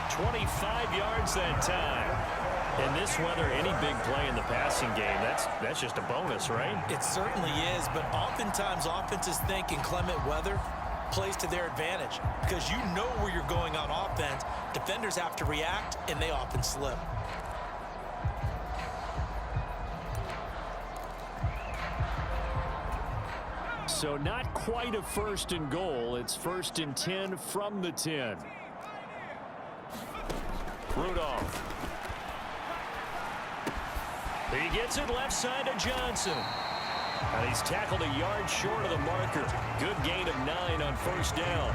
25 yards that time. In this weather, any big play in the passing game, that's just a bonus, right? It certainly is, but oftentimes offenses think in clement weather plays to their advantage because you know where you're going on offense. Defenders have to react, and they often slip. So not quite a 1st and goal. It's 1st and 10 from the 10. Rudolph. He gets it left side to Johnson. And he's tackled a yard short of the marker. Good gain of 9 on 1st down.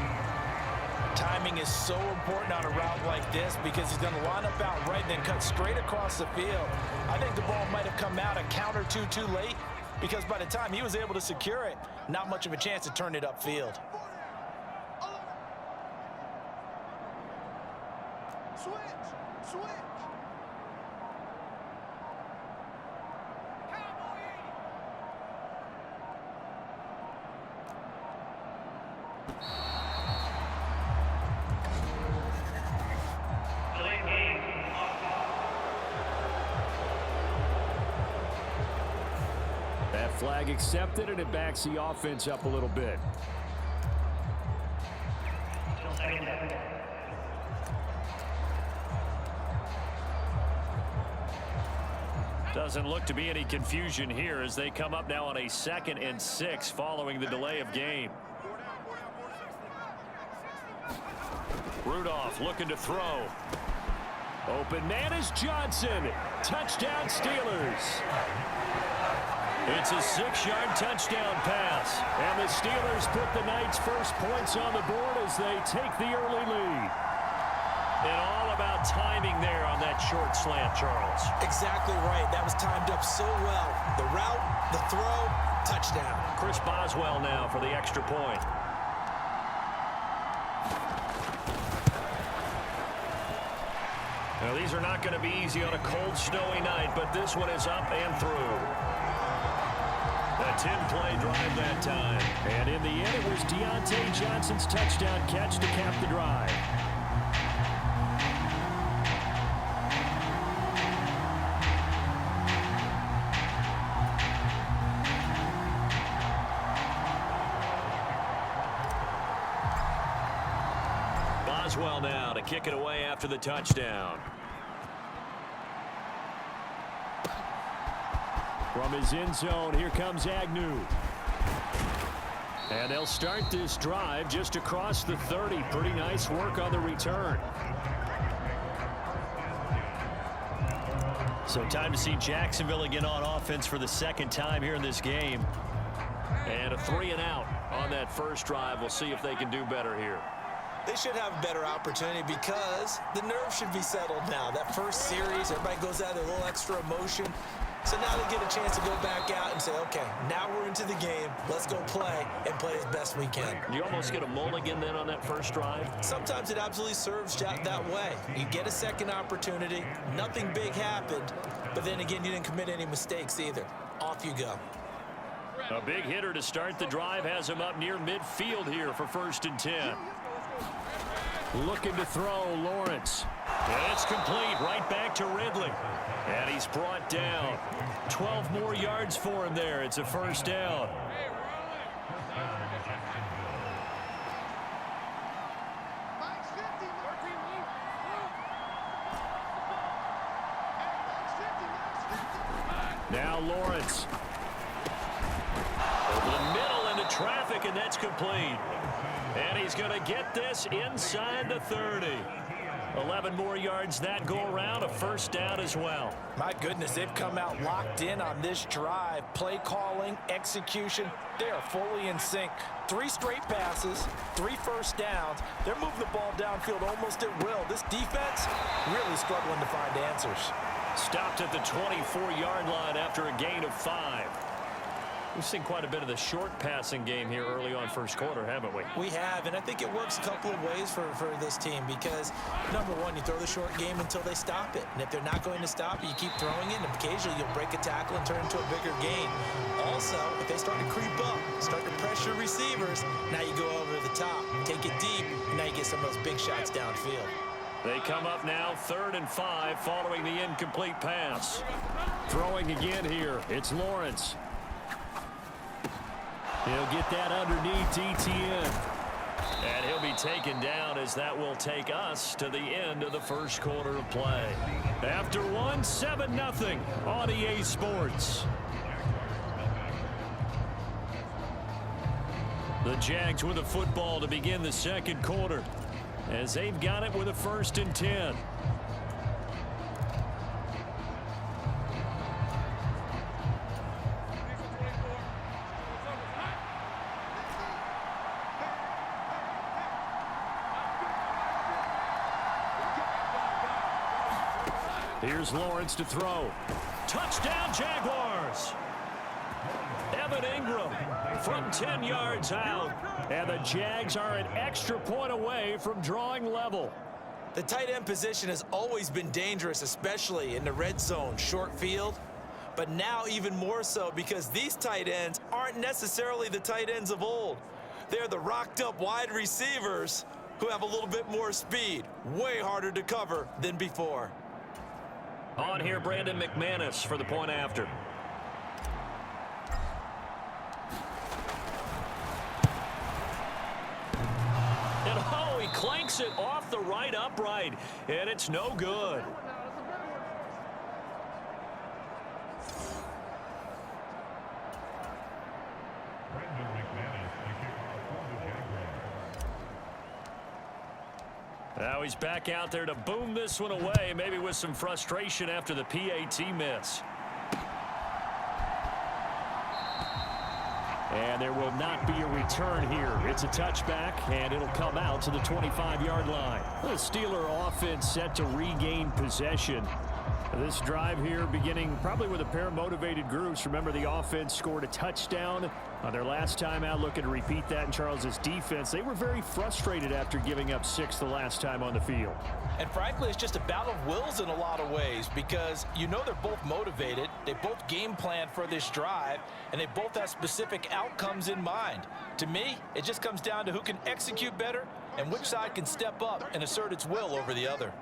Timing is so important on a route like this because he's going to line up out right and then cut straight across the field. I think the ball might have come out a count or two too late because by the time he was able to secure it, not much of a chance to turn it upfield. Switch. That flag accepted, and it backs the offense up a little bit. Doesn't look to be any confusion here as they come up now on a 2nd and 6 following the delay of game. Rudolph looking to throw. Open man is Johnson. Touchdown Steelers. It's a 6-yard touchdown pass. And the Steelers put the Knights' first points on the board as they take the early lead. And all about timing there on that short slant, Charles. Exactly right. That was timed up so well. The route, the throw, touchdown. Chris Boswell now for the extra point. Now, these are not going to be easy on a cold, snowy night, but this one is up and through. A 10-play drive that time. And in the end, it was Deontay Johnson's touchdown catch to cap the drive. Boswell now to kick it away after the touchdown. From his end zone, here comes Agnew. And they'll start this drive just across the 30. Pretty nice work on the return. So time to see Jacksonville again on offense for the 2nd time here in this game. And a 3-and-out on that first drive. We'll see if they can do better here. They should have a better opportunity because the nerves should be settled now. That first series, everybody goes out with a little extra emotion. So now they get a chance to go back out and say, okay, now we're into the game. Let's go play and play as best we can. You almost get a mulligan then on that first drive? Sometimes it absolutely serves that way. You get a second opportunity. Nothing big happened. But then again, you didn't commit any mistakes either. Off you go. A big hitter to start the drive has him up near midfield here for 1st and 10. Looking to throw, Lawrence. And it's complete, right back to Ridley. And he's brought down. 12 more yards for him there. It's a 1st down. Now Lawrence. Over the middle into traffic, and that's complete. And he's going to get this inside the 30. 11 more yards that go around, a 1st down as well. My goodness, they've come out locked in on this drive. Play calling, execution, they are fully in sync. 3 straight passes, 3 first downs. They're moving the ball downfield almost at will. This defense really struggling to find answers. Stopped at the 24-yard line after a gain of 5. We've seen quite a bit of the short passing game here early on first quarter, haven't we? We have, and I think it works a couple of ways for this team because, number one, you throw the short game until they stop it. And if they're not going to stop it, you keep throwing it, and occasionally you'll break a tackle and turn it into a bigger gain. Also, if they start to creep up, start to pressure receivers, now you go over the top, take it deep, some of those big shots downfield. They come up now 3rd and 5 following the incomplete pass. Throwing again here. It's Lawrence. He'll get that underneath ETN. And he'll be taken down as that will take us to the end of the first quarter of play. After one, 7-0 on EA Sports. The Jags with the football to begin the second quarter, as they've got it with a 1st and 10. Here's Lawrence to throw. Touchdown, Jaguars! Evan Ingram from 10 yards out. And the Jags are an extra point away from drawing level. The tight end position has always been dangerous, especially in the red zone, short field. But now even more so because these tight ends aren't necessarily the tight ends of old. They're the rocked-up wide receivers who have a little bit more speed. Way harder to cover than before. On here, Brandon McManus for the point after. And oh, he clanks it off the right upright, and it's no good. Now he's back out there to boom this one away, maybe with some frustration after the PAT miss. And there will not be a return here. It's a touchback, and it'll come out to the 25-yard line. The Steeler offense set to regain possession. This drive here beginning probably with a pair of motivated groups. Remember, the offense scored a touchdown on their last time out, looking to repeat that in Charles's defense. They were very frustrated after giving up 6 the last time on the field. And frankly, it's just a battle of wills in a lot of ways because you know they're both motivated, they both game plan for this drive, and they both have specific outcomes in mind. To me, it just comes down to who can execute better and which side can step up and assert its will over the other.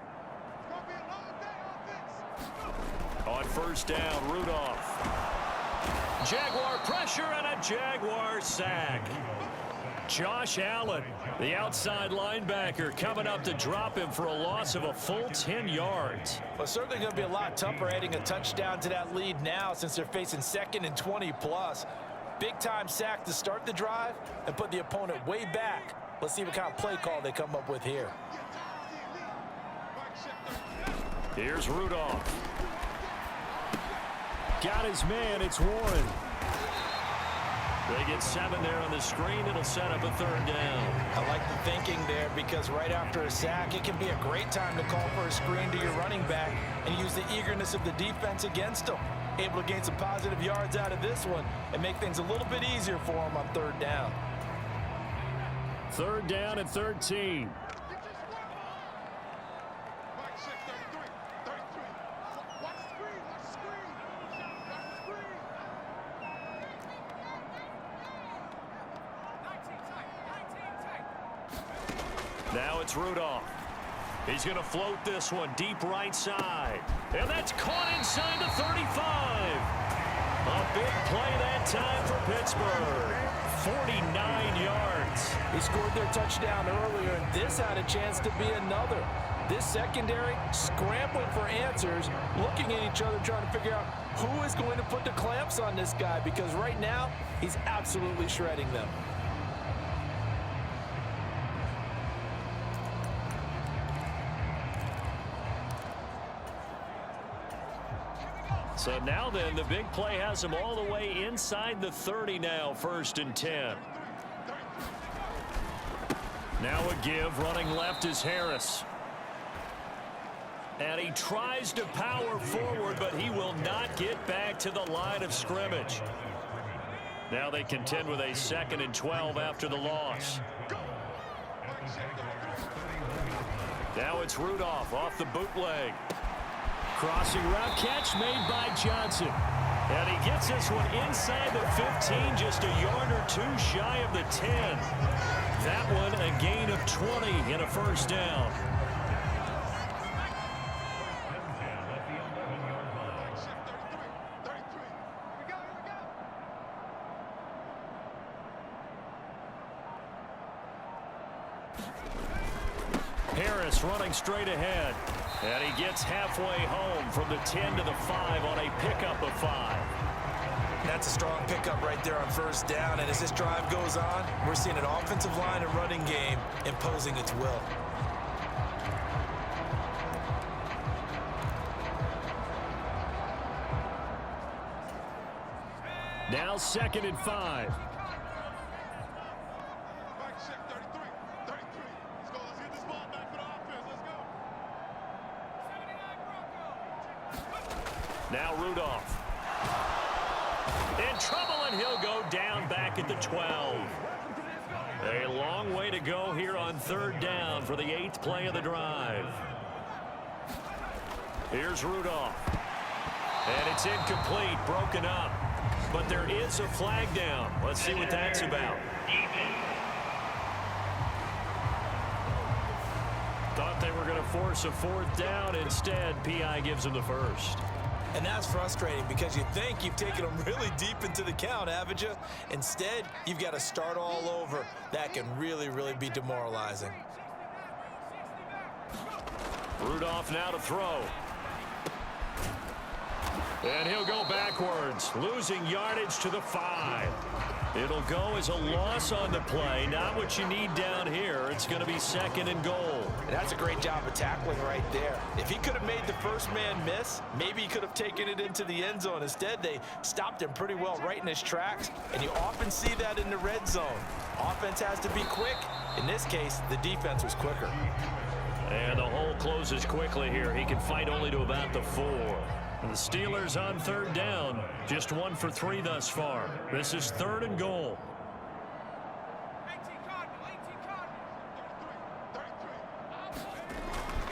On first down, Rudolph. Jaguar pressure and a Jaguar sack. Josh Allen, the outside linebacker, coming up to drop him for a loss of a full 10 yards. Well, certainly going to be a lot tougher adding a touchdown to that lead now since they're facing 2nd and 20+. Big-time sack to start the drive and put the opponent way back. Let's see what kind of play call they come up with here. Here's Rudolph. Got his man, it's Warren. They get 7 there on the screen. It'll set up a 3rd down. I like the thinking there because right after a sack, it can be a great time to call for a screen to your running back and use the eagerness of the defense against them. Able to gain some positive yards out of this one and make things a little bit easier for them on 3rd down. 3rd down and 13. Now it's Rudolph. He's going to float this one deep right side. And that's caught inside the 35. A big play that time for Pittsburgh. 49 yards. He scored their touchdown earlier, and this had a chance to be another. This secondary scrambling for answers, looking at each other, trying to figure out who is going to put the clamps on this guy because right now he's absolutely shredding them. So now then, the big play has him all the way inside the 30 now, 1st and 10. Now a give, running left is Harris. And he tries to power forward, but he will not get back to the line of scrimmage. Now they contend with a 2nd and 12 after the loss. Now it's Rudolph off the bootleg. Crossing route catch made by Johnson. And he gets this one inside the 15, just a yard or two shy of the 10. That one a gain of 20 and a first down. Harris running straight ahead. And he gets halfway home from the 10 to the 5 on a pickup of 5. That's a strong pickup right there on first down. And as this drive goes on, we're seeing an offensive line and running game imposing its will. Now 2nd and 5. Now Rudolph. In trouble, and he'll go down back at the 12. A long way to go here on 3rd down for the 8th play of the drive. Here's Rudolph. And it's incomplete, broken up. But there is a flag down. Let's see what that's about. Thought they were going to force a 4th down. Instead, P.I. gives them the first. And that's frustrating because you think you've taken them really deep into the count, haven't you? Instead, you've got to start all over. That can really, really be demoralizing. Rudolph now to throw. And he'll go backwards, losing yardage to the 5. It'll go as a loss on the play. Not what you need down here. It's going to be 2nd and goal. And that's a great job of tackling right there. If he could have made the first man miss, maybe he could have taken it into the end zone. Instead, they stopped him pretty well right in his tracks, and you often see that in the red zone. Offense has to be quick. In this case, the defense was quicker. And the hole closes quickly here. He can fight only to about the 4. And the Steelers on 3rd down. Just 1 for 3 thus far. This is 3rd and goal.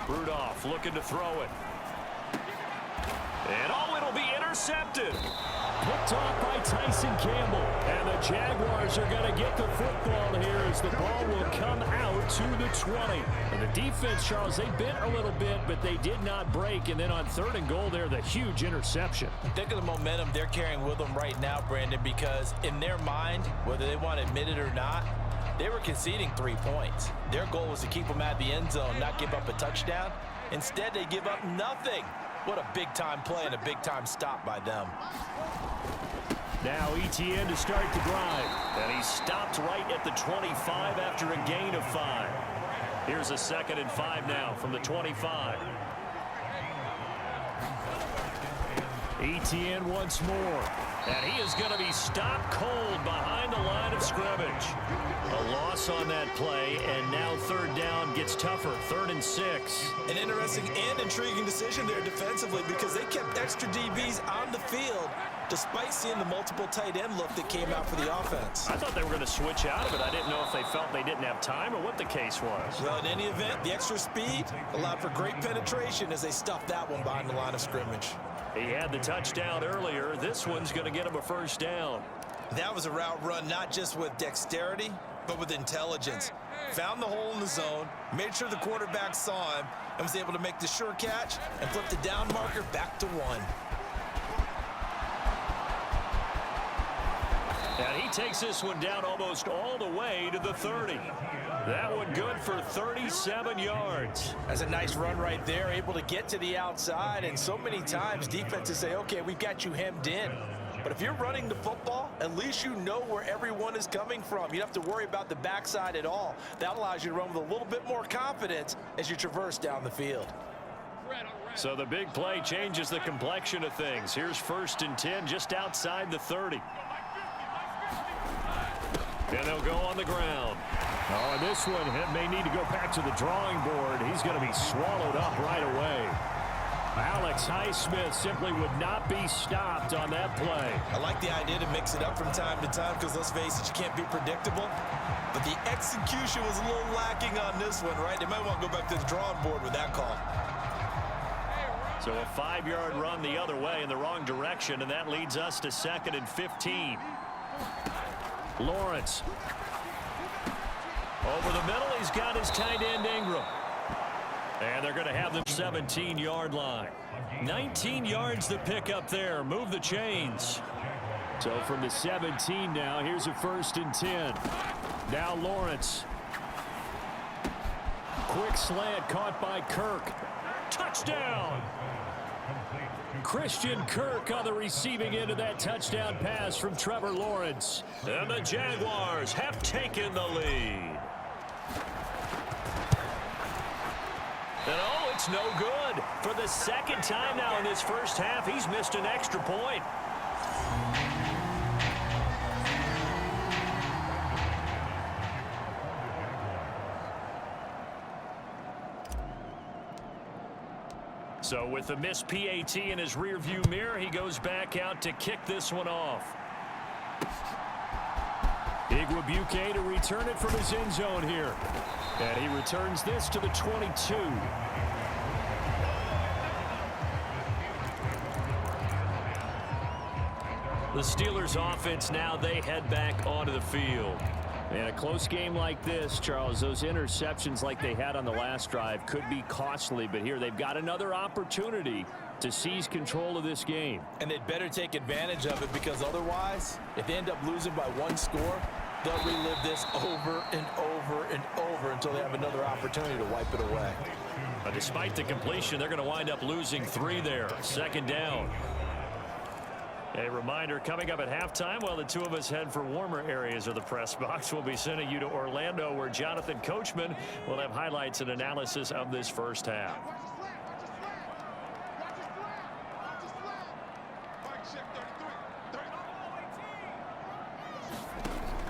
Rudolph looking to throw it. And it'll be intercepted. Picked off by Tyson Campbell. And the Jaguars are going to get the football here as the ball will come out to the 20. And the defense, Charles, they bent a little bit, but they did not break. And then on 3rd and goal there, the huge interception. Think of the momentum they're carrying with them right now, Brandon, because in their mind, whether they want to admit it or not, they were conceding 3 points. Their goal was to keep them at the end zone, not give up a touchdown. Instead, they give up nothing. What a big-time play and a big-time stop by them. Now ETN to start the drive. And he stopped right at the 25 after a gain of 5. Here's a 2nd and 5 now from the 25. ETN once more. And he is going to be stopped cold behind the line of scrimmage. A loss on that play, and now 3rd down gets tougher. 3rd and 6. An interesting and intriguing decision there defensively because they kept extra DBs on the field despite seeing the multiple tight end look that came out for the offense. I thought they were going to switch out of it. I didn't know if they felt they didn't have time or what the case was. Well, in any event, the extra speed allowed for great penetration as they stuffed that one behind the line of scrimmage. He had the touchdown earlier. This one's going to get him a first down. That was a route run not just with dexterity, but with intelligence. Found the hole in the zone, made sure the quarterback saw him, and was able to make the sure catch and flip the down marker back to 1. And he takes this one down almost all the way to the 30. That one good for 37 yards. That's a nice run right there, able to get to the outside. And so many times defenses say, okay, we've got you hemmed in. But if you're running the football, at least you know where everyone is coming from. You don't have to worry about the backside at all. That allows you to run with a little bit more confidence as you traverse down the field. So the big play changes the complexion of things. Here's 1st and 10 just outside the 30. And they'll go on the ground. Oh, and this one may need to go back to the drawing board. He's going to be swallowed up right away. Alex Highsmith simply would not be stopped on that play. I like the idea to mix it up from time to time because, let's face it, you can't be predictable. But the execution was a little lacking on this one, right? They might want to go back to the drawing board with that call. So a 5-yard run the other way in the wrong direction, and that leads us to 2nd and 15. Lawrence. Over the middle, he's got his tight end Ingram. And they're going to have the 17-yard line. 19 yards to pick up there. Move the chains. So from the 17 now, here's a 1st and 10. Now Lawrence. Quick slant caught by Kirk. Touchdown! Christian Kirk on the receiving end of that touchdown pass from Trevor Lawrence. And the Jaguars have taken the lead. And oh, it's no good. For the 2nd time now in this first half, he's missed an extra point. So with the missed PAT in his rearview mirror, he goes back out to kick this one off. Igwebuike to return it from his end zone here. And he returns this to the 22. The Steelers offense now, they head back onto the field. And a close game like this, Charles, those interceptions like they had on the last drive could be costly. But here they've got another opportunity to seize control of this game. And they'd better take advantage of it, because otherwise, if they end up losing by 1 score, they'll relive this over and over and over until they have another opportunity to wipe it away. But despite the completion, they're going to wind up losing 3 there. 2nd down. A reminder, coming up at halftime, while the two of us head for warmer areas of the press box, we'll be sending you to Orlando, where Jonathan Coachman will have highlights and analysis of this first half.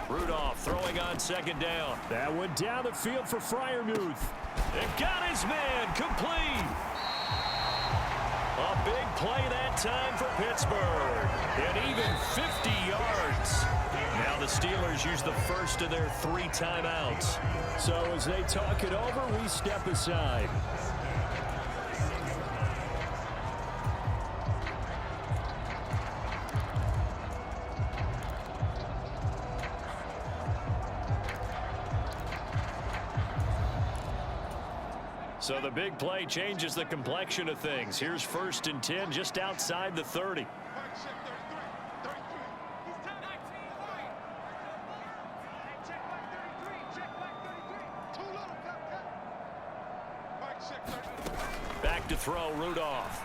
Rudolph throwing on 2nd down. That went down the field for Freiermuth. It got his man complete. A big play that time for Pittsburgh. And even 50 yards. Now the Steelers use the first of their 3 timeouts. So as they talk it over, we step aside. So the big play changes the complexion of things. Here's 1st and 10 just outside the 30. Back to throw, Rudolph.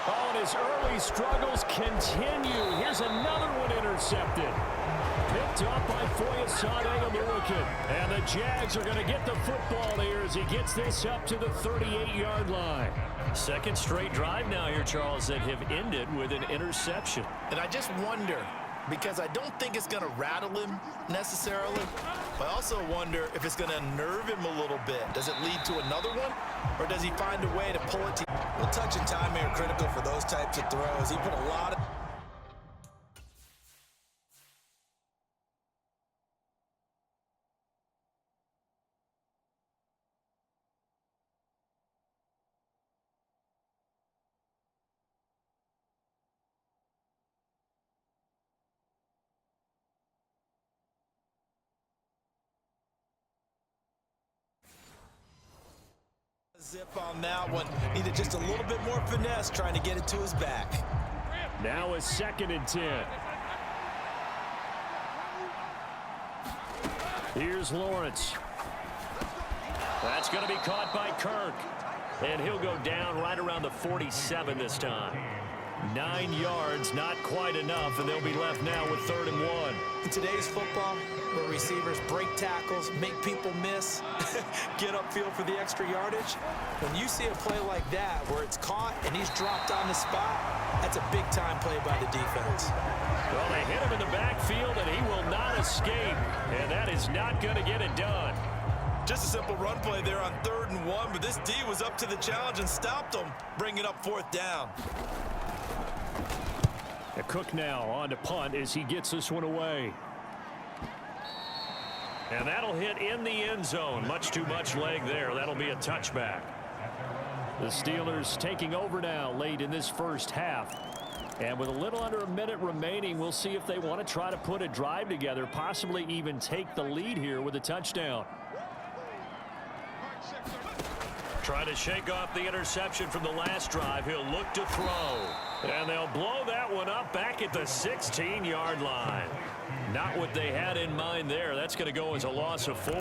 Oh, and his early struggles continue. Here's another one intercepted. Picked up by Foyesade American. And the Jags are going to get the football here as he gets this up to the 38-yard line. 2nd straight drive now here, Charles, that have ended with an interception. And I just wonder, because I don't think it's going to rattle him necessarily, but I also wonder if it's going to unnerve him a little bit. Does it lead to another one, or does he find a way to pull it to... Well, touch and timing are critical for those types of throws. He put a lot of... zip on that one. Needed just a little bit more finesse trying to get it to his back. Now a 2nd and 10. Here's Lawrence. That's going to be caught by Kirk. And he'll go down right around the 47 this time. 9 yards, not quite enough, and they'll be left now with 3rd and 1. In today's football, where receivers break tackles, make people miss, get upfield for the extra yardage, when you see a play like that where it's caught and he's dropped on the spot, that's a big-time play by the defense. Well, they hit him in the backfield, and he will not escape, and that is not going to get it done. Just a simple run play there on 3rd and 1, but this D was up to the challenge and stopped him, bringing up 4th down. Cook now on to punt as he gets this one away. And that'll hit in the end zone. Much too much leg there. That'll be a touchback. The Steelers taking over now late in this first half. And with a little under a minute remaining, we'll see if they want to try to put a drive together, possibly even take the lead here with a touchdown. Try to shake off the interception from the last drive. He'll look to throw. And they'll blow that one up back at the 16-yard line. Not what they had in mind there. That's going to go as a loss of 4.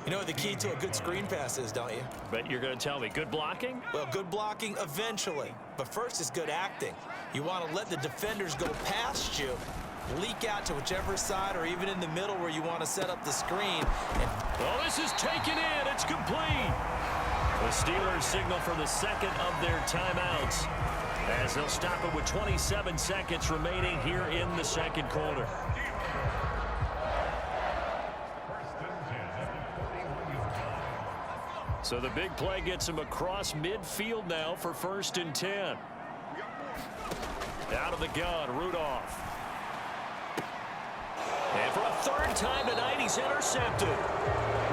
You know what the key to a good screen pass is, don't you? But you're going to tell me, good blocking? Well, good blocking eventually. But first is good acting. You want to let the defenders go past you, leak out to whichever side or even in the middle where you want to set up the screen. Oh, this is taken in. It's complete. The Steelers signal for the second of their timeouts as they'll stop it with 27 seconds remaining here in the second quarter. So the big play gets him across midfield now for 1st and 10. Out of the gun, Rudolph. And for a third time tonight, he's intercepted.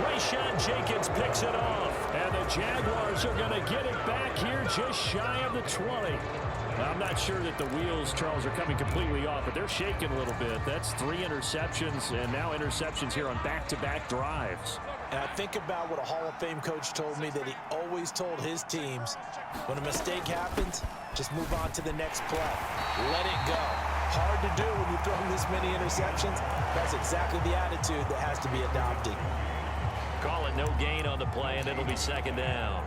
Rayshawn Jenkins picks it off. And the Jaguars are going to get it back here just shy of the 20. I'm not sure that the wheels, Charles, are coming completely off, but they're shaking a little bit. That's 3 interceptions, and now interceptions here on back-to-back drives. And I think about what a Hall of Fame coach told me, that he always told his teams, when a mistake happens, just move on to the next play. Let it go. Hard to do when you're throwing this many interceptions. That's exactly the attitude that has to be adopted. Call it no gain on the play, and it'll be 2nd down.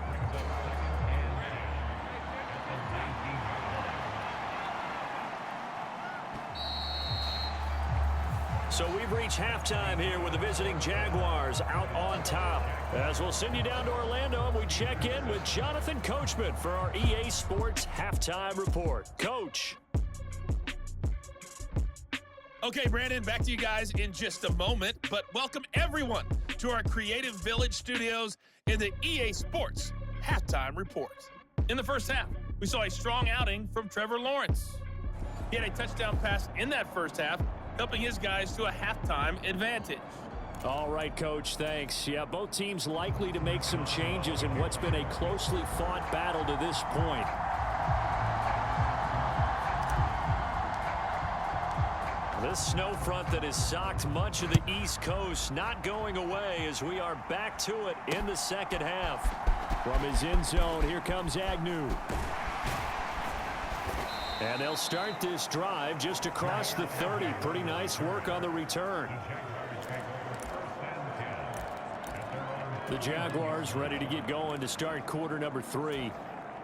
So we've reached halftime here with the visiting Jaguars out on top. As we'll send you down to Orlando, and we check in with Jonathan Coachman for our EA Sports Halftime Report. Coach. Okay, Brandon, back to you guys in just a moment, but welcome everyone to our Creative Village studios in the EA Sports Halftime Report. In the first half, we saw a strong outing from Trevor Lawrence. He had a touchdown pass in that first half, helping his guys to a halftime advantage. All right, Coach, thanks. Yeah, both teams likely to make some changes in what's been a closely fought battle to this point. This snow front that has socked much of the East Coast not going away as we are back to it in the second half. From his end zone, here comes Agnew. And they'll start this drive just across the 30. Pretty nice work on the return. The Jaguars ready to get going to start quarter number 3.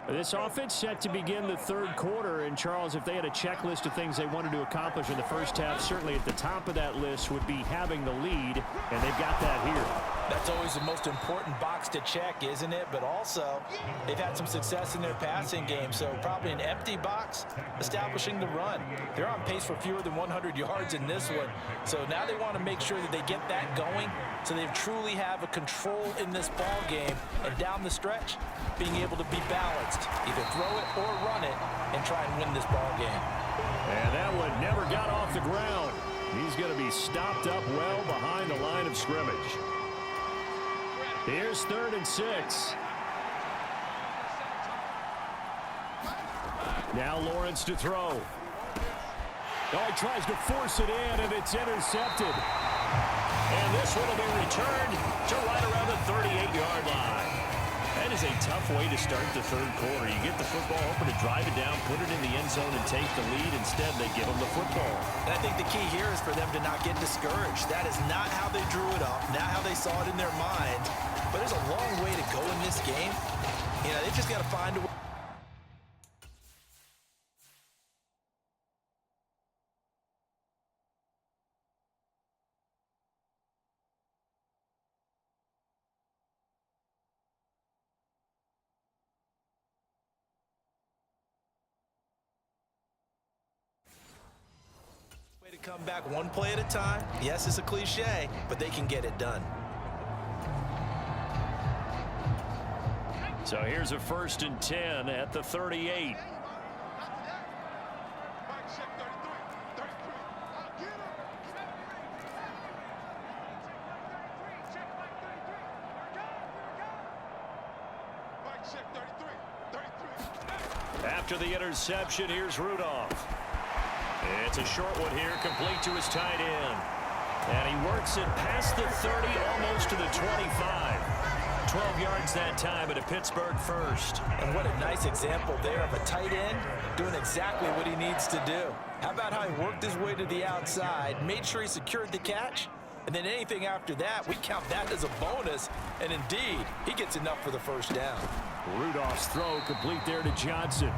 This offense set to begin the third quarter, and Charles, if they had a checklist of things they wanted to accomplish in the first half, certainly at the top of that list would be having the lead, and they've got that here. That's always the most important box to check, isn't it? But also, they've had some success in their passing game, so probably an empty box establishing the run. They're on pace for fewer than 100 yards in this one, so now they want to make sure that they get that going so they truly have a control in this ball game, and down the stretch, being able to be balanced, either throw it or run it, and try and win this ball game. And that one never got off the ground. He's going to be stopped up well behind the line of scrimmage. Here's 3rd and 6. Now Lawrence to throw. Oh, he tries to force it in, and it's intercepted. And this one will be returned to right around the 38-yard line. That is a tough way to start the third quarter. You get the football, hoping to drive it down, put it in the end zone, and take the lead. Instead, they give them the football. And I think the key here is for them to not get discouraged. That is not how they drew it up, not how they saw it in their mind. But there's a long way to go in this game. You know, they just got to find a way. To come back one play at a time. Yes, it's a cliche, but they can get it done. So here's a 1st and 10 at the 38. After the interception, here's Rudolph. It's a short one here, complete to his tight end. And he works it past the 30, almost to the 25. 12 yards that time at a Pittsburgh first. And what a nice example there of a tight end doing exactly what he needs to do. How about how he worked his way to the outside, made sure he secured the catch, and then anything after that, we count that as a bonus. And indeed, he gets enough for the first down. Rudolph's throw complete there to Johnson.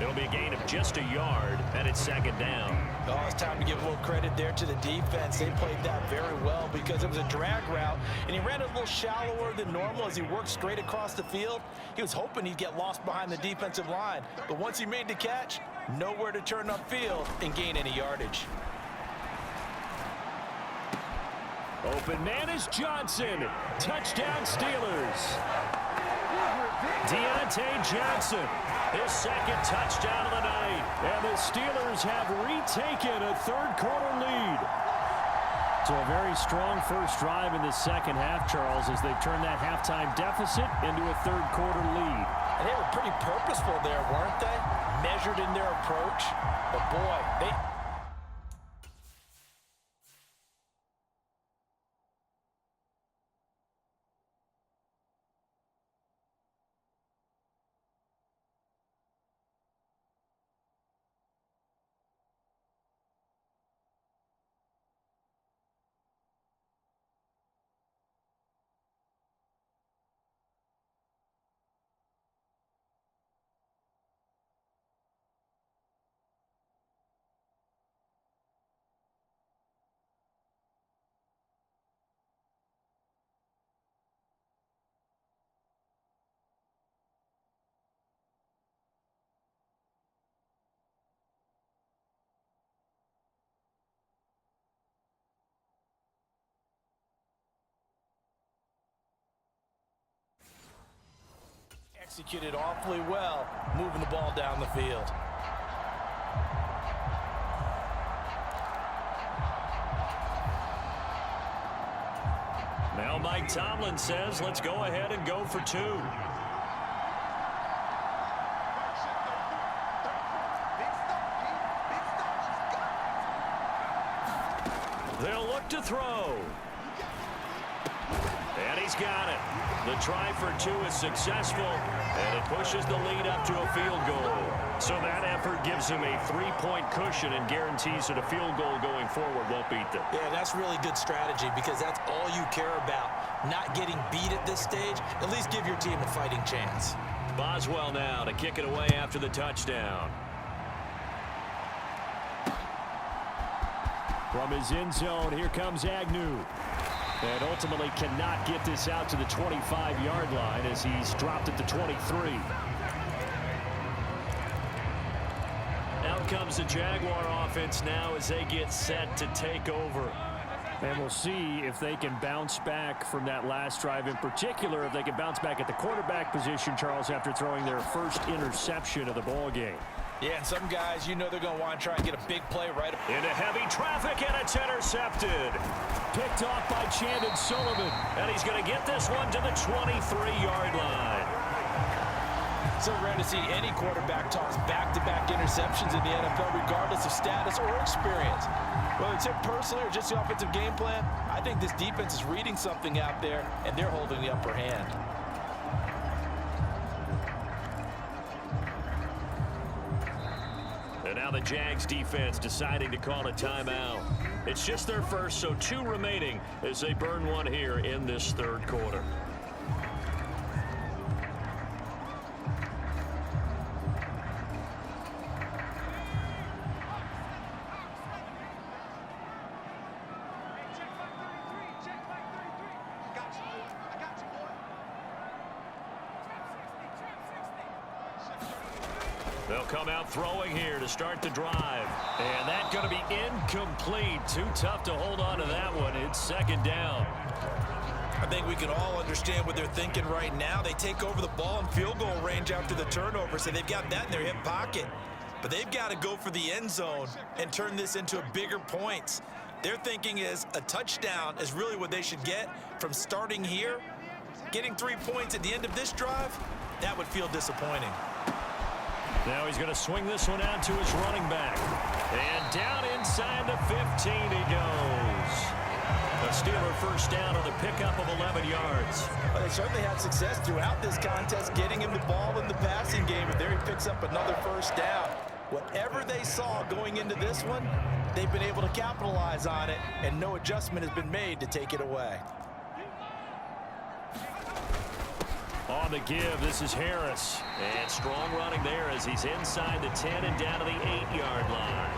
It'll be a gain of just a yard, and it's second down. Oh, it's time to give a little credit there to the defense. They played that very well because it was a drag route, and he ran it a little shallower than normal as he worked straight across the field. He was hoping he'd get lost behind the defensive line, but once he made the catch, nowhere to turn upfield and gain any yardage. Open man is Johnson. Touchdown Steelers. Deontay Johnson, his second touchdown of the night. And the Steelers have retaken a third-quarter lead. So a very strong first drive in the second half, Charles, as they've turned that halftime deficit into a third-quarter lead. And they were pretty purposeful there, weren't they? Measured in their approach. But boy, they... executed awfully well, moving the ball down the field. Now Mike Tomlin says, let's go ahead and go for two. They'll look to throw. And he's got it. The try for two is successful, and it pushes the lead up to a field goal. So that effort gives him a three-point cushion and guarantees that a field goal going forward won't beat them. Yeah, that's really good strategy because that's all you care about. Not getting beat at this stage. At least give your team a fighting chance. Boswell now to kick it away after the touchdown. From his end zone, here comes Agnew. And ultimately cannot get this out to the 25-yard line as he's dropped at the 23. Out comes the Jaguar offense now as they get set to take over. And we'll see if they can bounce back from that last drive, in particular if they can bounce back at the quarterback position, Charles, after throwing their first interception of the ball game. Yeah, and some guys, you know they're going to want to try and get a big play right into heavy traffic, and it's intercepted. Picked off by Chandon Sullivan. And he's going to get this one to the 23-yard line. So rare to see any quarterback toss back-to-back interceptions in the NFL, regardless of status or experience. Whether it's him personally or just the offensive game plan, I think this defense is reading something out there, and they're holding the upper hand. And now the Jags defense deciding to call a timeout. It's just their first, so two remaining as they burn one here in this third quarter. They'll come out throwing here to start the drive. And that's going to be incomplete. Too tough to hold on to that one. It's second down. I think we can all understand what they're thinking right now. They take over the ball in field goal range after the turnover, so they've got that in their hip pocket. But they've got to go for the end zone and turn this into a bigger points. Their thinking is a touchdown is really what they should get from starting here. Getting 3 points at the end of this drive, that would feel disappointing. Now he's going to swing this one out to his running back. And down inside the 15 he goes. A Steeler first down on the pickup of 11 yards. Well, they certainly had success throughout this contest getting him the ball in the passing game, and there he picks up another first down. Whatever they saw going into this one, they've been able to capitalize on it, and no adjustment has been made to take it away. On the give, this is Harris. And strong running there as he's inside the 10 and down to the 8-yard line.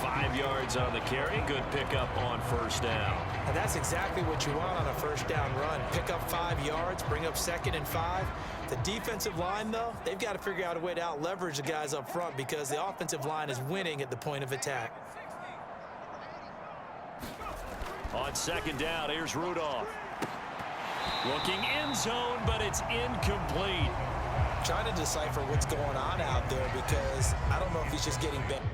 5 yards on the carry. Good pickup on first down. And that's exactly what you want on a first down run. Pick up 5 yards, bring up 2nd and 5. The defensive line, though, they've got to figure out a way to out-leverage the guys up front because the offensive line is winning at the point of attack. On second down, here's Rudolph. Looking end zone, but it's incomplete. Trying to decipher what's going on out there because I don't know if he's just getting better.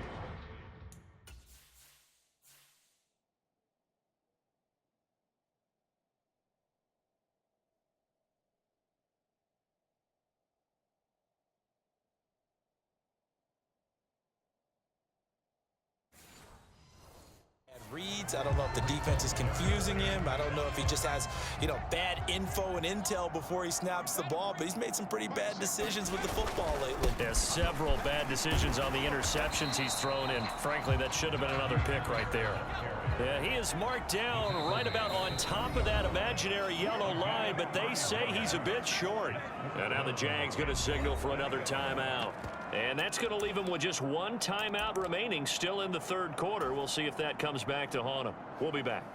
Reads. I don't know if the defense is confusing him. I don't know if he just has, bad info and intel before he snaps the ball, but he's made some pretty bad decisions with the football lately. Yeah, several bad decisions on the interceptions he's thrown in. Frankly, that should have been another pick right there. Yeah, he is marked down right about on top of that imaginary yellow line, but they say he's a bit short. And now the Jags going to signal for another timeout. And that's going to leave him with just one timeout remaining still in the third quarter. We'll see if that comes back to haunt him. We'll be back.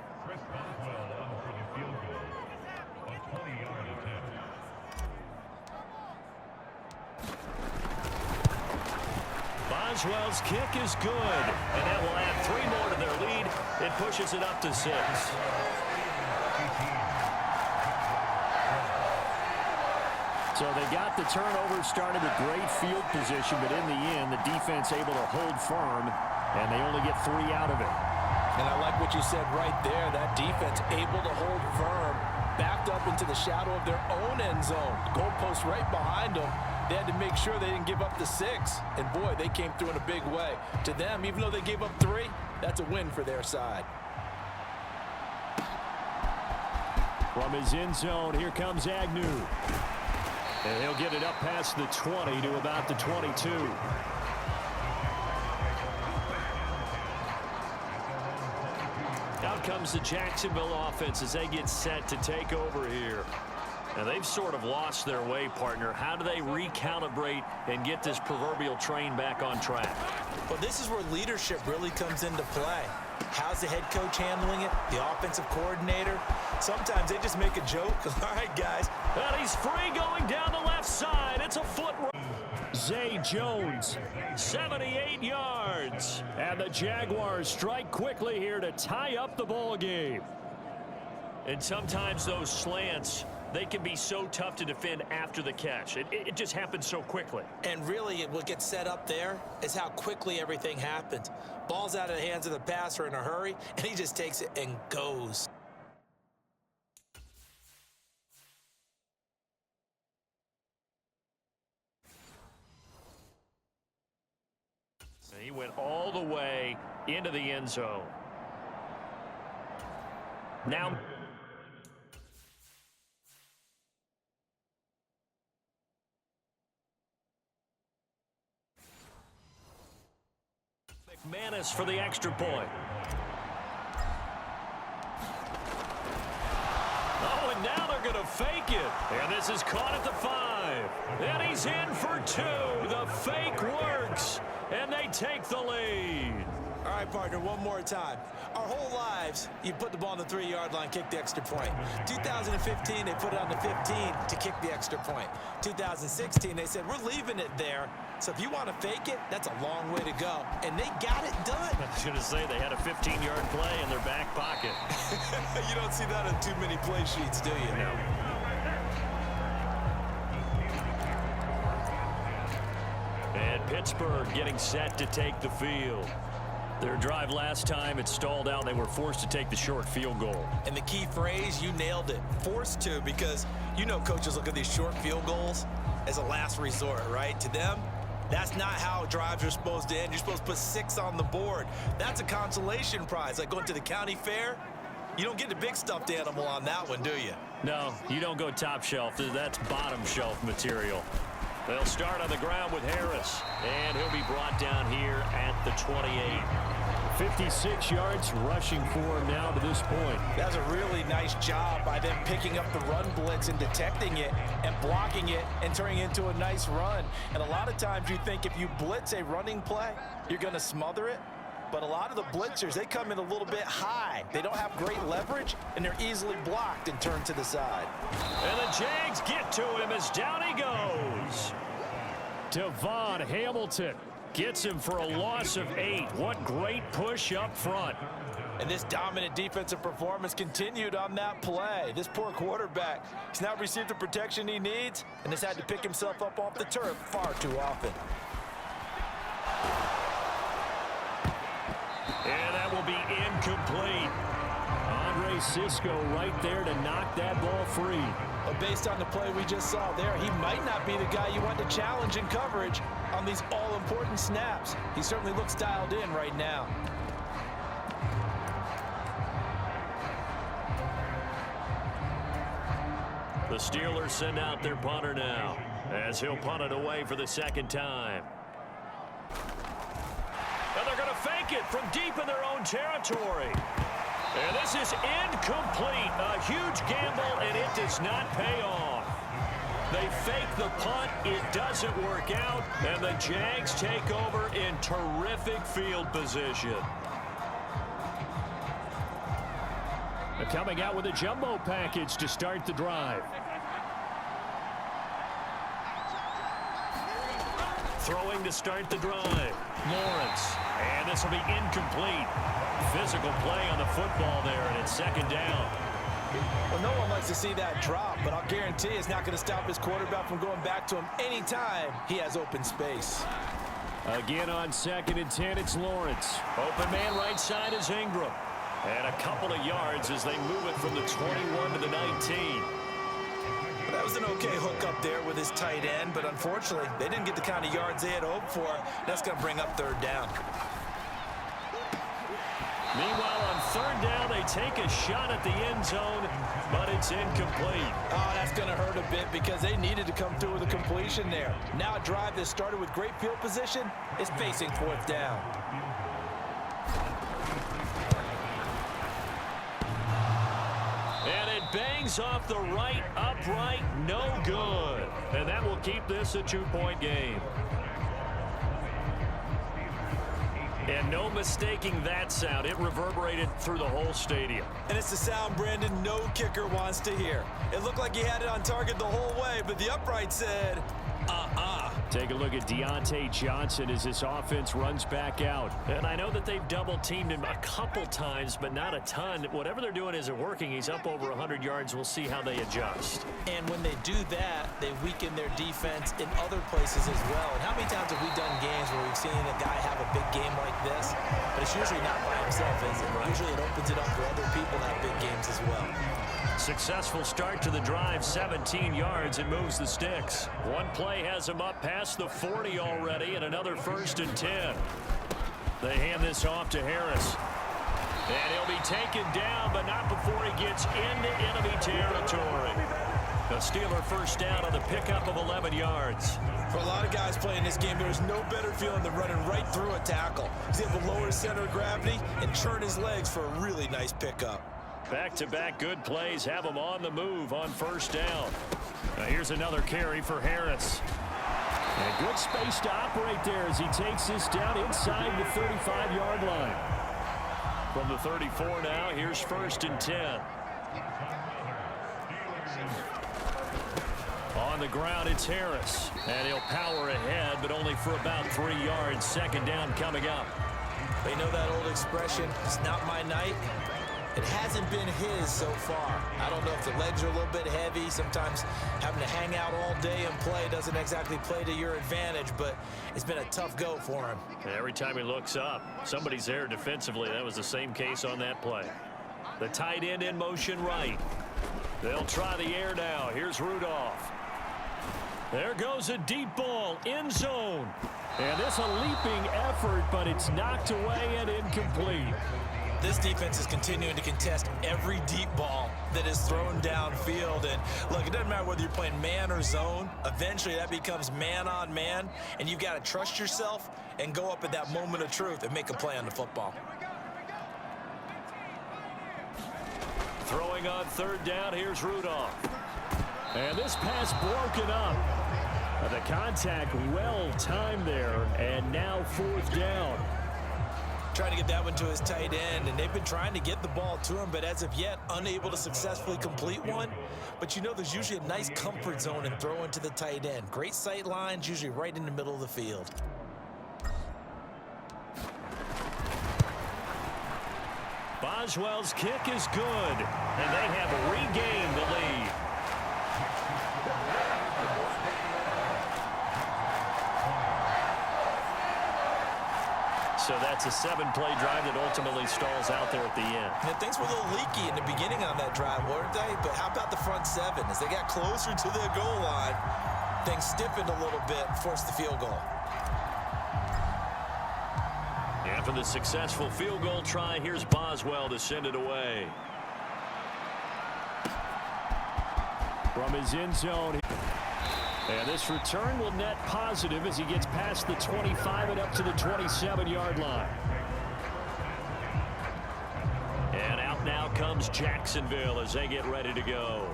Boswell's kick is good, and that will add 3 more to their lead. It pushes it up to 6. So they got the turnover, started with great field position, but in the end, the defense able to hold firm, and they only get 3 out of it. And I like what you said right there. That defense able to hold firm, backed up into the shadow of their own end zone. The goalpost right behind them. They had to make sure they didn't give up the 6. And, boy, they came through in a big way. To them, even though they gave up 3, that's a win for their side. From his end zone, here comes Agnew. And he'll get it up past the 20 to about the 22. Out comes the Jacksonville offense as they get set to take over here. And they've sort of lost their way, partner. How do they recalibrate and get this proverbial train back on track? Well, this is where leadership really comes into play. How's the head coach handling it? The offensive coordinator? Sometimes they just make a joke. All right, guys. And he's free going down the left side. It's a foot run. Zay Jones, 78 yards. And the Jaguars strike quickly here to tie up the ball game. And sometimes those slants, they can be so tough to defend after the catch. It just happens so quickly. And really, what gets set up there is how quickly everything happens. Ball's out of the hands of the passer in a hurry, and he just takes it and goes. So he went all the way into the end zone. Now McManus for the extra point. Oh, and now they're going to fake it. And this is caught at the 5. And he's in for 2. The fake works. And they take the lead. All right, partner, one more time. Our whole lives, you put the ball on the 3-yard line, kick the extra point. 2015, they put it on the 15 to kick the extra point. 2016, they said, we're leaving it there. So if you want to fake it, that's a long way to go. And they got it done. I was going to say they had a 15-yard play in their back pocket. You don't see that on too many play sheets, do you? No. And Pittsburgh getting set to take the field. Their drive last time, it stalled out. They were forced to take the short field goal. And the key phrase, you nailed it. Forced to, because coaches look at these short field goals as a last resort, right? To them, That's not how drives are supposed to end. You're supposed to put 6 on the board. That's a consolation prize, like going to the county fair. You don't get the big stuffed animal on that one, do you? No, you don't go top shelf. That's bottom shelf material. They'll start on the ground with Harris, and he'll be brought down here at the 28. 56 yards rushing for him now to this point. That's a really nice job by them picking up the run blitz and detecting it and blocking it and turning it into a nice run. And a lot of times you think if you blitz a running play, you're going to smother it. But a lot of the blitzers, they come in a little bit high. They don't have great leverage, and they're easily blocked and turned to the side. And the Jags get to him as down he goes. Devon Hamilton gets him for a loss of 8. What great push up front. And this dominant defensive performance continued on that play. This poor quarterback, he's now received the protection he needs and has had to pick himself up off the turf far too often. And that will be incomplete. Andre Cisco right there to knock that ball free. But based on the play we just saw there, he might not be the guy you want to challenge in coverage on these all-important snaps. He certainly looks dialed in right now. The Steelers send out their punter now as he'll punt it away for the second time. And they're going to fake it from deep in their own territory. And this is incomplete. A huge gamble, and it does not pay off. They fake the punt. It doesn't work out, and the Jags take over in terrific field position. They're coming out with a jumbo package to start the drive. Throwing to start the drive. Lawrence. And this will be incomplete. Physical play on the football there, and it's second down. Well, no one likes to see that drop, but I'll guarantee it's not going to stop his quarterback from going back to him anytime he has open space. Again on 2nd and 10, it's Lawrence. Open man right side is Ingram. And a couple of yards as they move it from the 21 to the 19. That was an okay hook up there with his tight end, but unfortunately, they didn't get the kind of yards they had hoped for. That's going to bring up 3rd down. Meanwhile, on 3rd down, they take a shot at the end zone, but it's incomplete. Oh, that's going to hurt a bit because they needed to come through with a completion there. Now a drive that started with great field position is facing 4th down. And it bangs off the right upright, no good. And that will keep this a 2-point game. And no mistaking that sound. It reverberated through the whole stadium. And it's the sound, Brandon, no kicker wants to hear. It looked like he had it on target the whole way, but the upright said, Take a look at Deontay Johnson as this offense runs back out. And I know that they've double-teamed him a couple times, but not a ton. Whatever they're doing isn't working. He's up over 100 yards. We'll see how they adjust. And when they do that, they weaken their defense in other places as well. And how many times have we done games where we've seen a guy have a big game like this? But it's usually not by himself, is it? Usually it opens it up for other people to have big games as well. Successful start to the drive, 17 yards, and moves the sticks. One play has him up past the 40 already, and another 1st and 10. They hand this off to Harris. And he'll be taken down, but not before he gets into enemy territory. The Steeler 1st down on the pickup of 11 yards. For a lot of guys playing this game, there's no better feeling than running right through a tackle. He's able to lower his center of gravity and churn his legs for a really nice pickup. Back-to-back good plays have him on the move on 1st down. Now here's another carry for Harris. And good space to operate there as he takes this down inside the 35-yard line. From the 34 now, here's 1st and 10. On the ground, it's Harris. And he'll power ahead, but only for about 3 yards. 2nd down coming up. They know that old expression, it's not my night. It hasn't been his so far. I don't know if the legs are a little bit heavy. Sometimes having to hang out all day and play doesn't exactly play to your advantage, but it's been a tough go for him. And every time he looks up, somebody's there defensively. That was the same case on that play. The tight end in motion right. They'll try the air now. Here's Rudolph. There goes a deep ball, end zone. And this a leaping effort, but it's knocked away and incomplete. This defense is continuing to contest every deep ball that is thrown downfield. And look, it doesn't matter whether you're playing man or zone. Eventually that becomes man on man, and you've got to trust yourself and go up at that moment of truth and make a play on the football. Throwing on third down, here's Rudolph. And this pass broken up. The contact well timed there, and now fourth down. Trying to get that one to his tight end, and they've been trying to get the ball to him, but as of yet, unable to successfully complete one. But you know, there's usually a nice comfort zone in throwing to the tight end. Great sight lines, usually right in the middle of the field. Boswell's kick is good, and they have regained the lead. So that's a 7-play drive that ultimately stalls out there at the end. And things were a little leaky in the beginning on that drive, weren't they? But how about the front seven? As they got closer to the goal line, things stiffened a little bit and forced the field goal. After the successful field goal try, here's Boswell to send it away. From his end zone. And this return will net positive as he gets past the 25 and up to the 27-yard line. And out now comes Jacksonville as they get ready to go.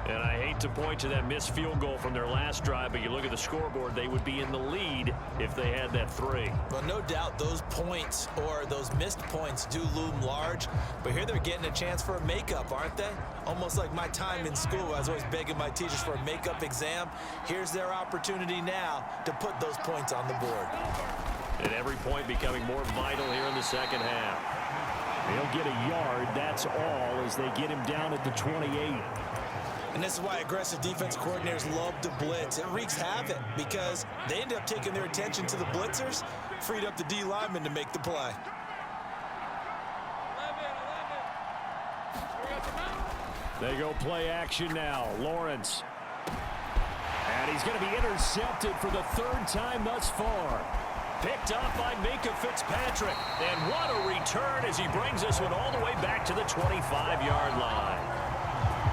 And I hate to point to that missed field goal from their last drive, but you look at the scoreboard, they would be in the lead if they had that 3. Well, no doubt those points or those missed points do loom large, but here they're getting a chance for a makeup, aren't they? Almost like my time in school, I was always begging my teachers for a makeup exam. Here's their opportunity now to put those points on the board. And every point becoming more vital here in the second half. They'll get a yard, that's all, as they get him down at the 28. And this is why aggressive defense coordinators love to blitz. It wreaks havoc because they end up taking their attention to the blitzers, freed up the D lineman to make the play. They go play action now. Lawrence. And he's going to be intercepted for the 3rd time thus far. Picked up by Minka Fitzpatrick. And what a return as he brings this one all the way back to the 25-yard line.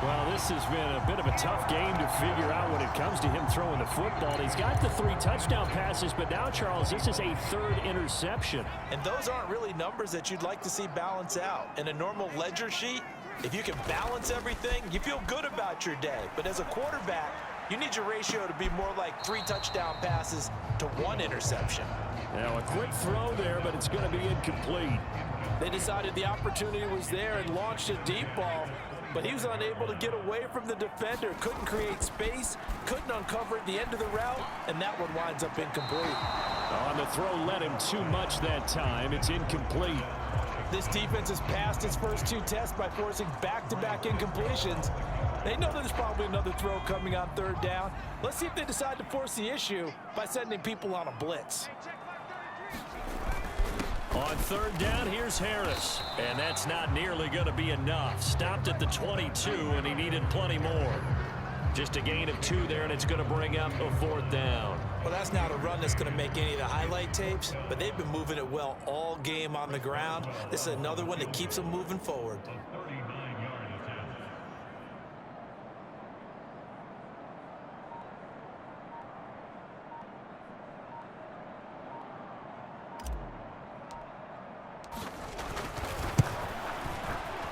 Well, this has been a bit of a tough game to figure out when it comes to him throwing the football. He's got the 3 touchdown passes, but now, Charles, this is a 3rd interception. And those aren't really numbers that you'd like to see balance out. In a normal ledger sheet, if you can balance everything, you feel good about your day. But as a quarterback, you need your ratio to be more like 3 touchdown passes to 1 interception. Now, a quick throw there, but it's going to be incomplete. They decided the opportunity was there and launched a deep ball, but he was unable to get away from the defender, couldn't create space, couldn't uncover at the end of the route, and that one winds up incomplete. On the throw led him too much that time. It's incomplete. This defense has passed its first 2 tests by forcing back-to-back incompletions. They know there's probably another throw coming on 3rd down. Let's see if they decide to force the issue by sending people on a blitz. On 3rd down, here's Harris. And that's not nearly going to be enough. Stopped at the 22, and he needed plenty more. Just a gain of 2 there, and it's going to bring up a 4th down. Well, that's not a run that's going to make any of the highlight tapes, but they've been moving it well all game on the ground. This is another one that keeps them moving forward.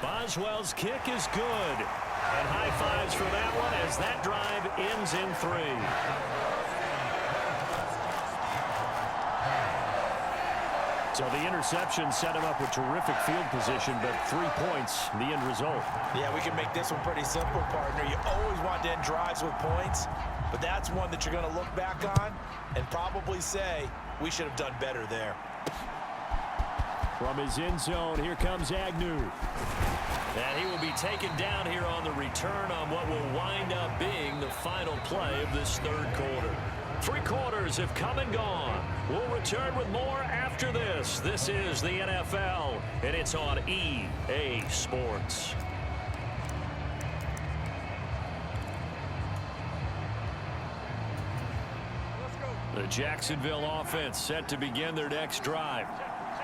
Boswell's kick is good. And high fives for that one as that drive ends in 3. So the interception set him up with terrific field position, but 3 points, the end result. Yeah, we can make this one pretty simple, partner. You always want to end drives with points, but that's one that you're going to look back on and probably say, we should have done better there. From his end zone, here comes Agnew. And he will be taken down here on the return on what will wind up being the final play of this 3rd quarter. 3 quarters have come and gone. We'll return with more after this. This is the NFL, and it's on EA Sports. The Jacksonville offense set to begin their next drive.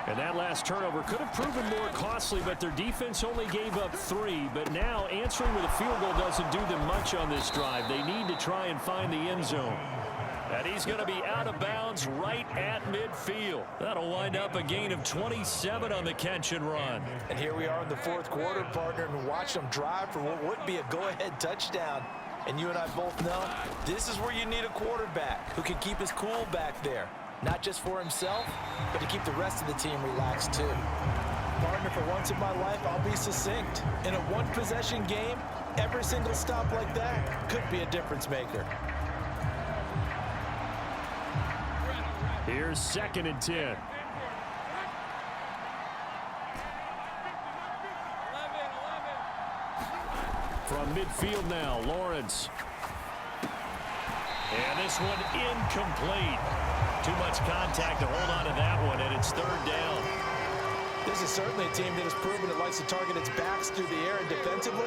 And that last turnover could have proven more costly, but their defense only gave up 3. But now answering with a field goal doesn't do them much on this drive. They need to try and find the end zone. And he's going to be out of bounds right at midfield. That'll wind up a gain of 27 on the catch and run. And here we are in the fourth quarter, partner, and watch them drive for what would be a go-ahead touchdown. And you and I both know this is where you need a quarterback who can keep his cool back there. Not just for himself, but to keep the rest of the team relaxed too. Partner, for once in my life, I'll be succinct. In a one-possession game, every single stop like that could be a difference maker. Here's 2nd and 10. From midfield now, Lawrence. And this one incomplete. Too much contact to hold on to that one, and it's 3rd down. This is certainly a team that has proven it likes to target its backs through the air and defensively.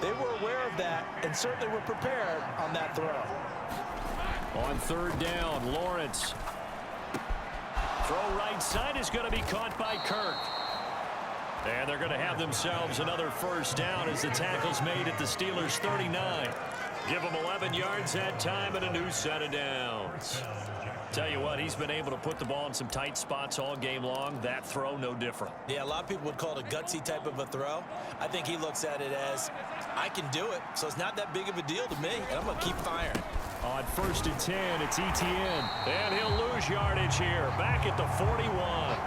They were aware of that and certainly were prepared on that throw. On 3rd down, Lawrence. Throw right side is going to be caught by Kirk. And they're going to have themselves another 1st down as the tackle's made at the Steelers' 39. Give them 11 yards that time and a new set of downs. Tell you what, he's been able to put the ball in some tight spots all game long. That throw, no different. Yeah, a lot of people would call it a gutsy type of a throw. I think he looks at it as, I can do it, so it's not that big of a deal to me, and I'm going to keep firing. On 1st and 10, it's ETN. And he'll lose yardage here. Back at the 41.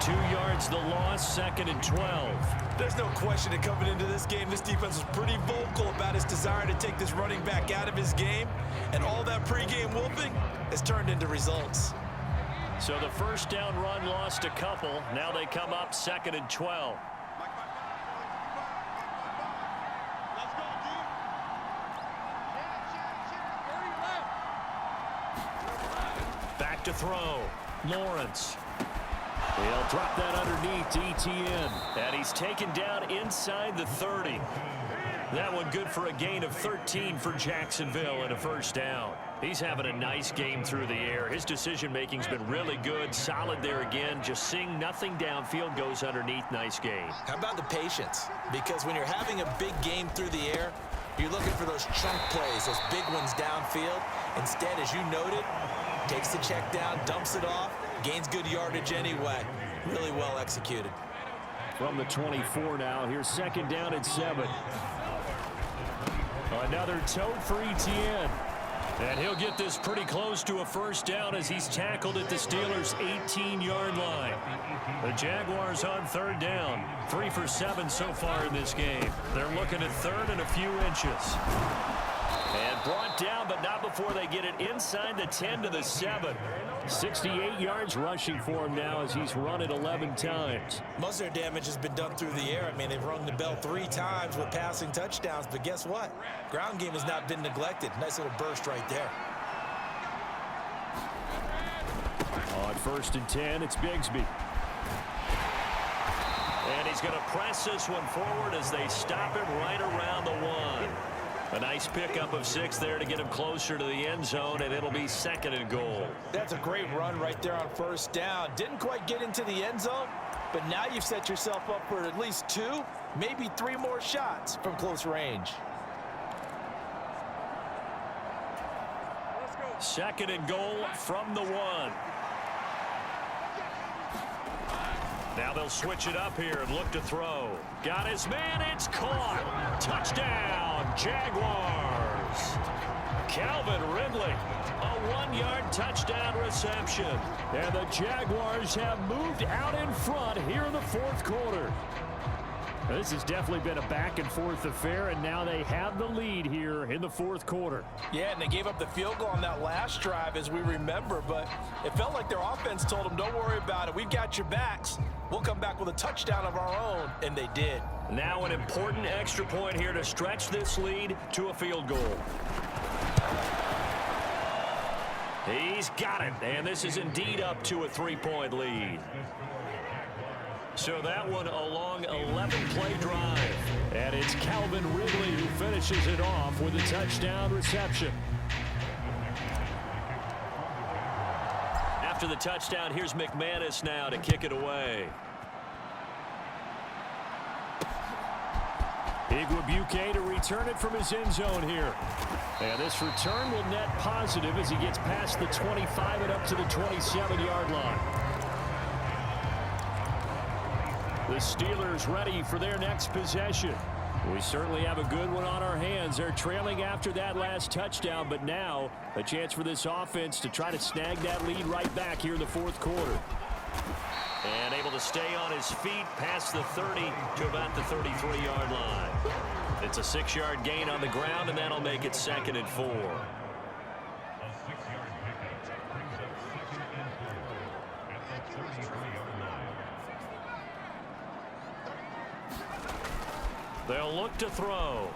2 yards the loss, 2nd and 12. There's no question that coming into this game, this defense was pretty vocal about its desire to take this running back out of his game. And all that pregame whooping has turned into results. So the 1st down run lost a couple. Now they come up 2nd and 12. Back to throw. Lawrence. He'll drop that underneath to ETN. And he's taken down inside the 30. That one good for a gain of 13 for Jacksonville and a 1st down. He's having a nice game through the air. His decision-making's been really good. Solid there again. Just seeing nothing downfield, goes underneath. Nice game. How about the patience? Because when you're having a big game through the air, you're looking for those chunk plays, those big ones downfield. Instead, as you noted, takes the check down, dumps it off, gains good yardage anyway. Really well executed. From the 24 now, here's 2nd down and 7. Another tote for ETN. And he'll get this pretty close to a 1st down as he's tackled at the Steelers' 18-yard line. The Jaguars on 3rd down. 3 for 7 so far in this game. They're looking at 3rd and a few inches. And brought down, but not before they get it inside the 10 to the 7. 68 yards rushing for him now as he's run it 11 times. Most of their damage has been done through the air. I mean, they've rung the bell 3 times with passing touchdowns, but guess what? Ground game has not been neglected. Nice little burst right there. On 1st and 10, it's Bigsby. And he's going to press this one forward as they stop him right around the 1. A nice pickup of 6 there to get him closer to the end zone, and it'll be 2nd and goal. That's a great run right there on 1st down. Didn't quite get into the end zone, but now you've set yourself up for at least 2, maybe 3 more shots from close range. 2nd and goal from the 1. Now they'll switch it up here and look to throw. Got his man, it's caught. Touchdown, Jaguars. Calvin Ridley, a 1-yard touchdown reception. And the Jaguars have moved out in front here in the 4th quarter. This has definitely been a back-and-forth affair, and now they have the lead here in the 4th quarter. Yeah, and they gave up the field goal on that last drive, as we remember, but it felt like their offense told them, don't worry about it. We've got your backs. We'll come back with a touchdown of our own, and they did. Now an important extra point here to stretch this lead to a field goal. He's got it, and this is indeed up to a 3-point lead. So that one a long 11-play drive. And it's Calvin Ridley who finishes it off with a touchdown reception. After the touchdown, here's McManus now to kick it away. Igwebuike to return it from his end zone here. And this return will net positive as he gets past the 25 and up to the 27-yard line. The Steelers ready for their next possession. We certainly have a good one on our hands. They're trailing after that last touchdown, but now a chance for this offense to try to snag that lead right back here in the fourth quarter. And able to stay on his feet past the 30 to about the 33-yard line. It's a 6-yard gain on the ground, and that'll make it 2nd and 4. They'll look to throw.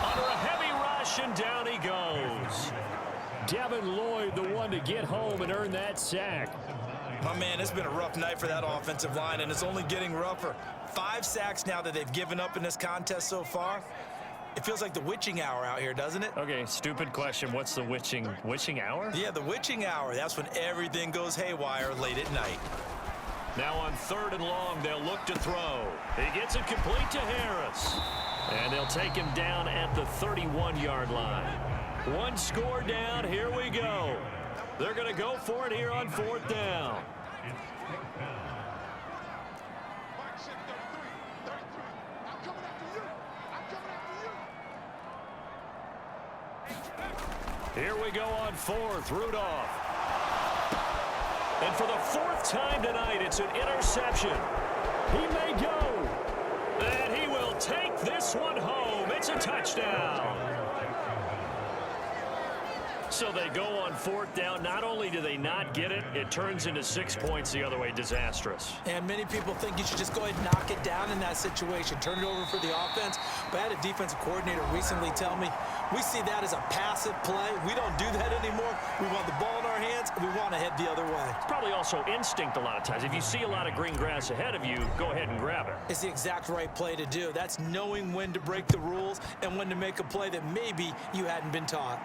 Under a heavy rush, and down he goes. Devin Lloyd, the one to get home and earn that sack. My man, it's been a rough night for that offensive line, and it's only getting rougher. 5 sacks now that they've given up in this contest so far. It feels like the witching hour out here, doesn't it? Okay, stupid question. What's the witching hour? Yeah, the witching hour. That's when everything goes haywire late at night. Now on 3rd and long, they'll look to throw. He gets it complete to Harris. And they'll take him down at the 31-yard line. 1 score down. Here we go. They're going to go for it here on 4th down. Here we go on 4th. Rudolph. And for the 4th time tonight, it's an interception. He may go. And he will take this one home. It's a touchdown. So they go on 4th down. Not only do they not get it, it turns into 6 points the other way. Disastrous. And many people think you should just go ahead and knock it down in that situation. Turn it over for the offense. But I had a defensive coordinator recently tell me, we see that as a passive play. We don't do that anymore. We want the ball in our hands, and we want to head the other way. It's probably also instinct a lot of times. If you see a lot of green grass ahead of you, go ahead and grab it. It's the exact right play to do. That's knowing when to break the rules and when to make a play that maybe you hadn't been taught.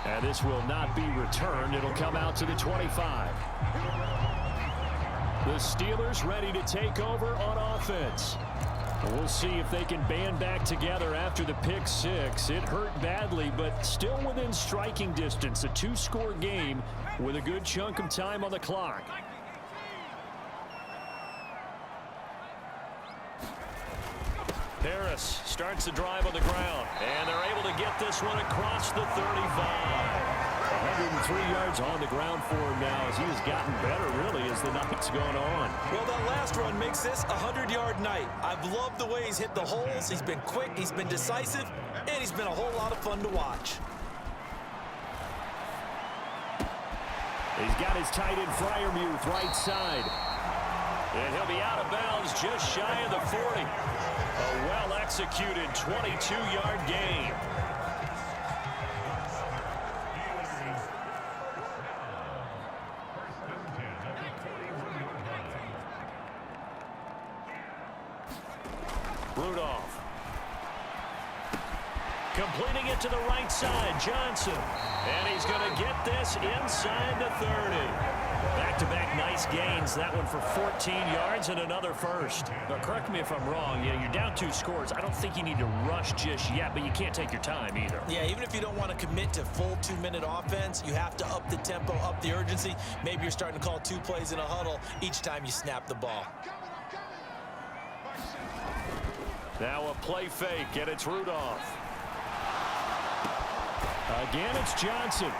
And this will not be returned. It'll come out to the 25. The Steelers ready to take over on offense. We'll see if they can band back together after the pick 6. It hurt badly, but still within striking distance. A 2-score game with a good chunk of time on the clock. Harris starts the drive on the ground, and they're able to get this one across the 35. 103 yards on the ground for him now as he has gotten better, really, as the night's gone on. Well, that last run makes this a 100-yard night. I've loved the way he's hit the holes. He's been quick, he's been decisive, and he's been a whole lot of fun to watch. He's got his tight end Freiermuth right side. And he'll be out of bounds just shy of the 40. A well-executed 22-yard gain. Rudolph. Completing it to the right side, Johnson. And he's going to get this inside the 30. Back-to-back nice gains. That one for 14 yards and another first. Now, correct me if I'm wrong. Yeah, you're down 2 scores. I don't think you need to rush just yet, but you can't take your time either. Yeah, even if you don't want to commit to full 2-minute offense, you have to up the tempo, up the urgency. Maybe you're starting to call 2 plays in a huddle each time you snap the ball. Now a play fake, and it's Rudolph. Again, it's Johnson.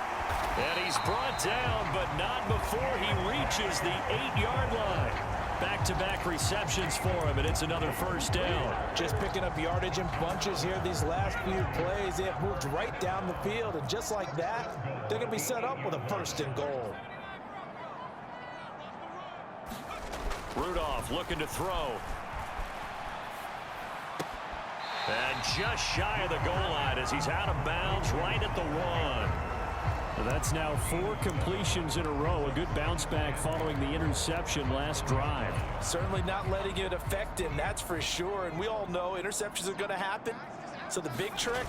And he's brought down, but not before he reaches the 8-yard line. Back-to-back receptions for him, and it's another first down. Just picking up yardage in bunches here these last few plays. They have moved right down the field, and just like that, they're going to be set up with a 1st and goal. Rudolph looking to throw. And just shy of the goal line as he's out of bounds right at the 1. That's now 4 completions in a row. A good bounce back following the interception last drive. Certainly not letting it affect him, that's for sure. And we all know interceptions are going to happen. So the big trick,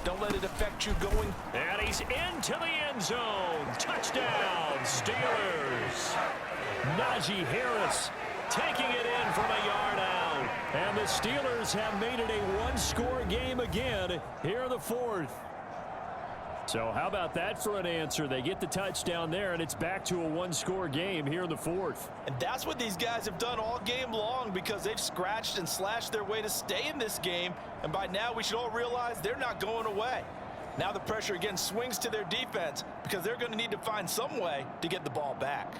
Don't let it affect you going. And he's into the end zone. Touchdown, Steelers. Najee Harris taking it in from a yard out. And the Steelers have made it a one-score game again here in the fourth. So how about that for an answer? They get the touchdown there, and it's back to a one-score game here in the fourth. And that's what these guys have done all game long, because they've scratched and slashed their way to stay in this game. And by now, we should all realize they're not going away. Now the pressure again swings to their defense, because they're going to need to find some way to get the ball back.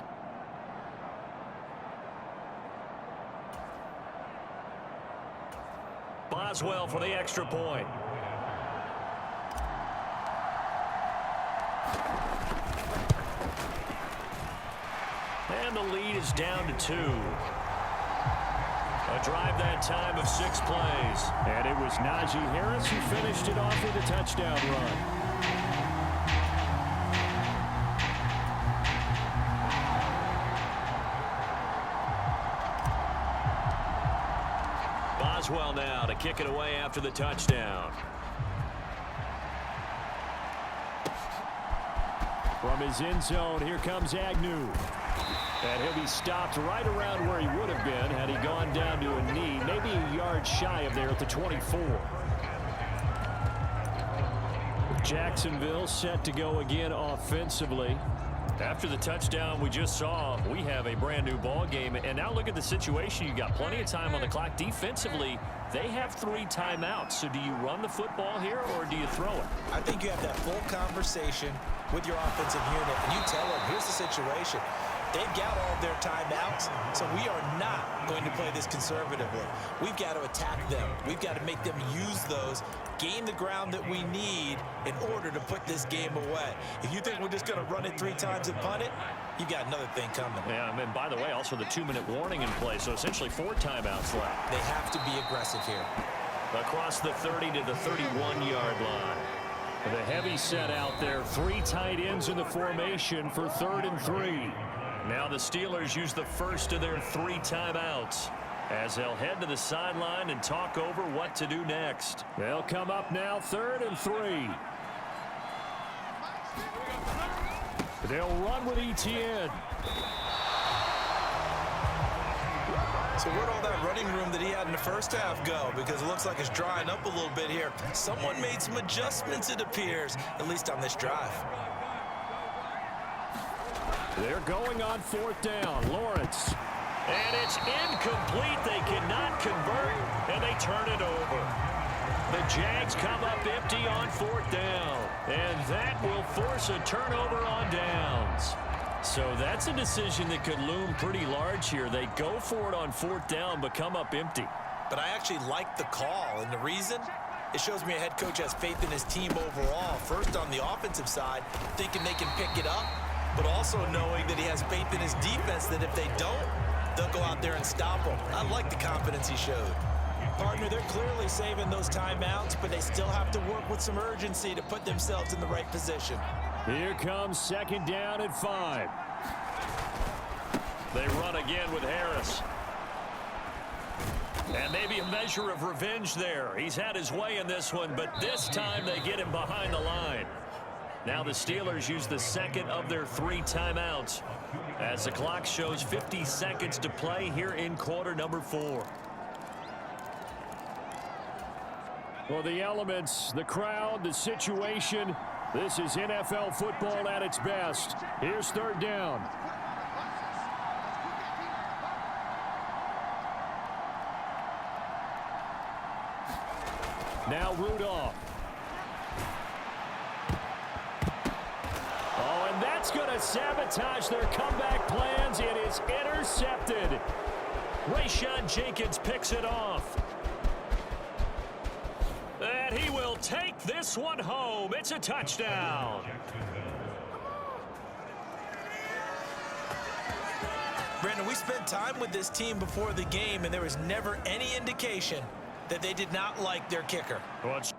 Boswell for the extra point. And the lead is down to 2. A drive that time of 6 plays. And it was Najee Harris who finished it off with a touchdown run. Boswell now to kick it away after the touchdown. From his end zone, here comes Agnew. And he'll be stopped right around where he would have been had he gone down to a knee, maybe a yard shy of there at the 24. Jacksonville set to go again offensively. After the touchdown we just saw, we have a brand new ball game. And now look at the situation. You've got plenty of time on the clock. Defensively, they have 3 timeouts. So do you run the football here or do you throw it? I think you have that full conversation with your offensive unit, and you tell them, here's the situation. They've got all of their timeouts, so we are not going to play this conservatively. We've got to attack them. We've got to make them use those, gain the ground that we need in order to put this game away. If you think we're just going to run it 3 times and punt it, you've got another thing coming. Yeah, and by the way, also the 2-minute warning in play, so essentially 4 timeouts left. They have to be aggressive here. Across the 30 to the 31-yard line. The heavy set out there, 3 tight ends in the formation for 3rd and 3. Now the Steelers use the first of their 3 timeouts as they'll head to the sideline and talk over what to do next. They'll come up now 3rd and 3. They'll run with Etienne. So where'd all that running room that he had in the first half go? Because it looks like it's drying up a little bit here. Someone made some adjustments, it appears, at least on this drive. They're going on 4th down. Lawrence. And it's incomplete. They cannot convert, and they turn it over. The Jags come up empty on 4th down, and that will force a turnover on downs. So that's a decision that could loom pretty large here. They go for it on 4th down, but come up empty. But I actually like the call, and the reason? It shows me a head coach has faith in his team overall. First on the offensive side, thinking they can pick it up, but also knowing that he has faith in his defense that if they don't, they'll go out there and stop them. I like the confidence he showed. Partner, they're clearly saving those timeouts, but they still have to work with some urgency to put themselves in the right position. Here comes 2nd down and 5. They run again with Harris. And maybe a measure of revenge there. He's had his way in this one, but this time they get him behind the line. Now the Steelers use the 2nd of their 3 timeouts as the clock shows 50 seconds to play here in quarter number 4. Well, the elements, the crowd, the situation, this is NFL football at its best. Here's 3rd down. Now Rudolph. Oh, and that's going to sabotage their comeback plans. It is intercepted. Rayshon Jenkins picks it off. And he will take this one home. It's a touchdown. Brandon, we spent time with this team before the game, and there was never any indication that they did not like their kicker. Well, it's